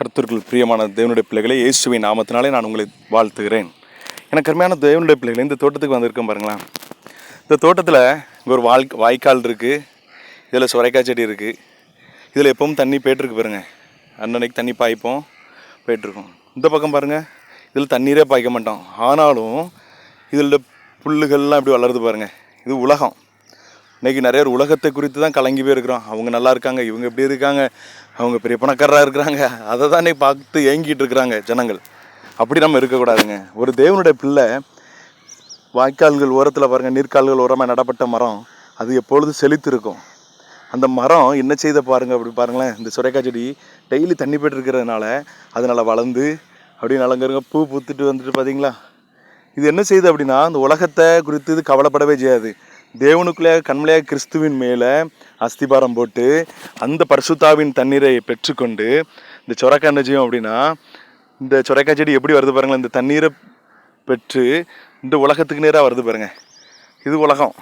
கர்த்தருக்குள் பிரியமான தேவனுடைய பிள்ளைகளை இயேசுவின் நாமத்தினாலே நான் உங்களை வாழ்த்துகிறேன். எனக்கு அருமையான தேவனுடைய பிள்ளைகளை இந்த தோட்டத்துக்கு வந்திருக்கேன் பாருங்களேன். இந்த தோட்டத்தில் இங்கே ஒரு வாய்க்கால் இருக்குது. இதில் சுரைக்காய் செடி இருக்குது. இதில் எப்பவும் தண்ணி போய்ட்டுருக்கு பாருங்கள். அன்னன்னைக்கு தண்ணி பாய்ப்போம், போய்ட்டுருக்கோம். இந்த பக்கம் பாருங்கள், இதில் தண்ணீரே பாய்க்க மாட்டோம். ஆனாலும் இதில் புல்லுகள்லாம் இப்படி வளருது பாருங்கள். இது உலகம். இன்றைக்கி நிறைய ஒரு உலகத்தை குறித்து தான் கலங்கி போய் இருக்கிறோம். அவங்க நல்லா இருக்காங்க, இவங்க எப்படி இருக்காங்க, அவங்க பெரிய பணக்காரராக இருக்கிறாங்க, அதை தான் இன்றைக்கி பார்த்து ஏங்கிட்டு இருக்கிறாங்க ஜனங்கள். அப்படி நம்ம இருக்கக்கூடாதுங்க. ஒரு தேவனுடைய பிள்ளை வாய்க்கால்கள் ஓரத்தில் பாருங்கள், நீர்க்கால்கள் ஓரமாக நடப்பட்ட மரம் அது எப்பொழுது செழித்து இருக்கும். அந்த மரம் என்ன செய்த பாருங்கள், அப்படி பாருங்களேன். இந்த சுரைக்காய் செடி டெய்லி தண்ணி போய்ட்டு இருக்கிறதுனால அதனால் வளர்ந்து அப்படி நலங்கருங்க பூ பூத்துட்டு வந்துட்டு பார்த்தீங்களா. இது என்ன செய்யுது அப்படின்னா, அந்த உலகத்தை குறித்து இது கவலைப்படவே செய்யாது. தேவனுக்குள்ளே கண்மலையாக கிறிஸ்துவின் மேலே அஸ்திபாரம் போட்டு அந்த பரிசுத்தாவின் தண்ணீரை பெற்றுக்கொண்டு இந்த சொரைக்காய் என்ன செய்யும் அப்படின்னா, இந்த சொரைக்காய் செடி எப்படி வருது பாருங்களேன். இந்த தண்ணீரை பெற்று இந்த உலகத்துக்கு நேராக வருது பாருங்கள். இது உலகம்.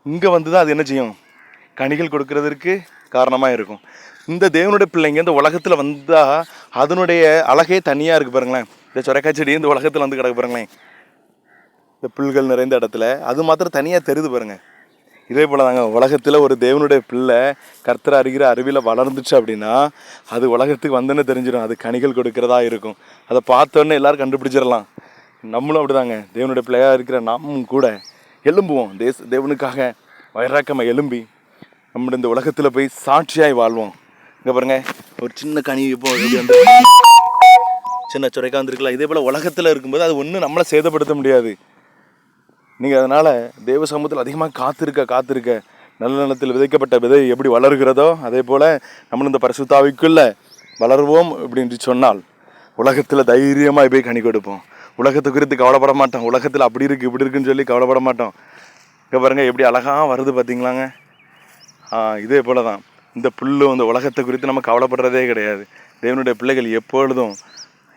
இங்கே வந்து தான் அது என்ன செய்யும், கனிகள் கொடுக்கறதற்கு காரணமாக இருக்கும். இந்த தேவனுடைய பிள்ளைங்க இந்த உலகத்தில் வந்தால் அதனுடைய அழகே தனியாக இருக்குது பாருங்களேன். இந்த சொரைக்காய் செடி இந்த உலகத்தில் வந்து கிடக்கு பாருங்களேன். இந்த புல்கள் நிறைந்த இடத்துல அது மாத்திரம் தனியாக தெரியுது பாருங்கள். இதே போல் தாங்க உலகத்தில் ஒரு தேவனுடைய பிள்ளை கர்த்தரை அறிகிற அறிவில் வளர்ந்துச்சு அப்படின்னா அது உலகத்துக்கு வந்தோன்னு தெரிஞ்சிடும். அது கனிகள் கொடுக்கிறதா இருக்கும். அதை பார்த்தோன்னே எல்லோரும் கண்டுபிடிச்சிடலாம். நம்மளும் அப்படி தாங்க, தேவனுடைய பிள்ளையாக இருக்கிற நாமும் கூட எலும்புவோம். தேவனுக்காக வைராக்கமாக எலும்பி நம்முடைய இந்த உலகத்தில் போய் சாட்சியாய் வாழ்வோம். இங்கே பாருங்கள், ஒரு சின்ன கனி இப்போ வந்து சின்ன சுரைக்காய் வந்துருக்கலாம். இதே போல் உலகத்தில் இருக்கும்போது அது ஒன்றும் நம்மளை சேதப்படுத்த முடியாது. நீங்கள் அதனால் தேவ சமூகத்தில் அதிகமாக காத்திருக்க நல்ல நிலத்தில் விதைக்கப்பட்ட விதை எப்படி வளர்கிறதோ அதே போல் நம்மளும் இந்த பரிசுத்தாவிக்குள்ளே வளருவோம் அப்படின்னு சொன்னால் உலகத்தில் தைரியமாக போய் கனி கொடுப்போம். உலகத்தை குறித்து கவலைப்பட மாட்டோம். உலகத்தில் அப்படி இருக்குது இப்படி இருக்குன்னு சொல்லி கவலைப்பட மாட்டோம். இங்கே பாருங்கள் எப்படி அழகாக வருது பார்த்தீங்களாங்க. இதே போல் தான் இந்த புல்லு இந்த உலகத்தை குறித்து நம்ம கவலைப்படுறதே கிடையாது. தேவனுடைய பிள்ளைகள் எப்பொழுதும்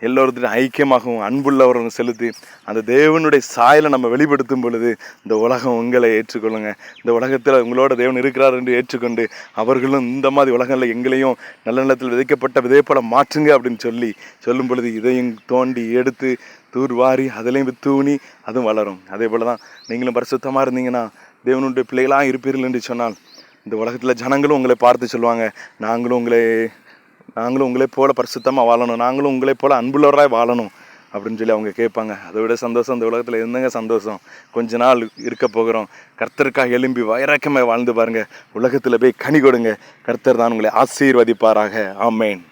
எல்லோருத்தையும் ஐக்கியமாகவும் அன்புள்ளவர்கள் செலுத்தி அந்த தேவனுடைய சாயலை நம்ம வெளிப்படுத்தும் பொழுது இந்த உலகம் உங்களை ஏற்றுக்கொள்ளுங்க. இந்த உலகத்தில் உங்களோட தேவன் இருக்கிறார் என்று ஏற்றுக்கொண்டு அவர்களும் இந்த மாதிரி உலகங்களில் எங்களையும் நல்ல நிலத்தில் விதைக்கப்பட்ட விதை போல மாற்றுங்க அப்படின்னு சொல்லும் பொழுது இதையும் தோண்டி எடுத்து தூர்வாரி அதிலையும் தூணி அதுவும் வளரும். அதே போல் தான் நீங்களும் பரிசுத்தமாக இருந்தீங்கன்னா தேவனுடைய பிள்ளைகளாக இருப்பீர்கள் என்று சொன்னால் இந்த உலகத்தில் ஜனங்களும் உங்களை பார்த்து சொல்லுவாங்க, நாங்களும் உங்களை போல பரிசுத்தமாக வாழணும், நாங்களும் உங்களை போல அன்புள்ளவராக வாழணும் அப்படின்னு சொல்லி அவங்க கேட்பாங்க. அதை விட சந்தோஷம் இந்த உலகத்தில் இருந்தங்க சந்தோஷம். கொஞ்ச நாள் இருக்க போகிறோம். கர்த்தருக்காக எழும்பி வைராக்கியமாக வாழ்ந்து பாருங்கள். உலகத்தில் போய் கனி கொடுங்க. கர்த்தர் தான் உங்களை ஆசீர்வதிப்பாராக. ஆமேன்.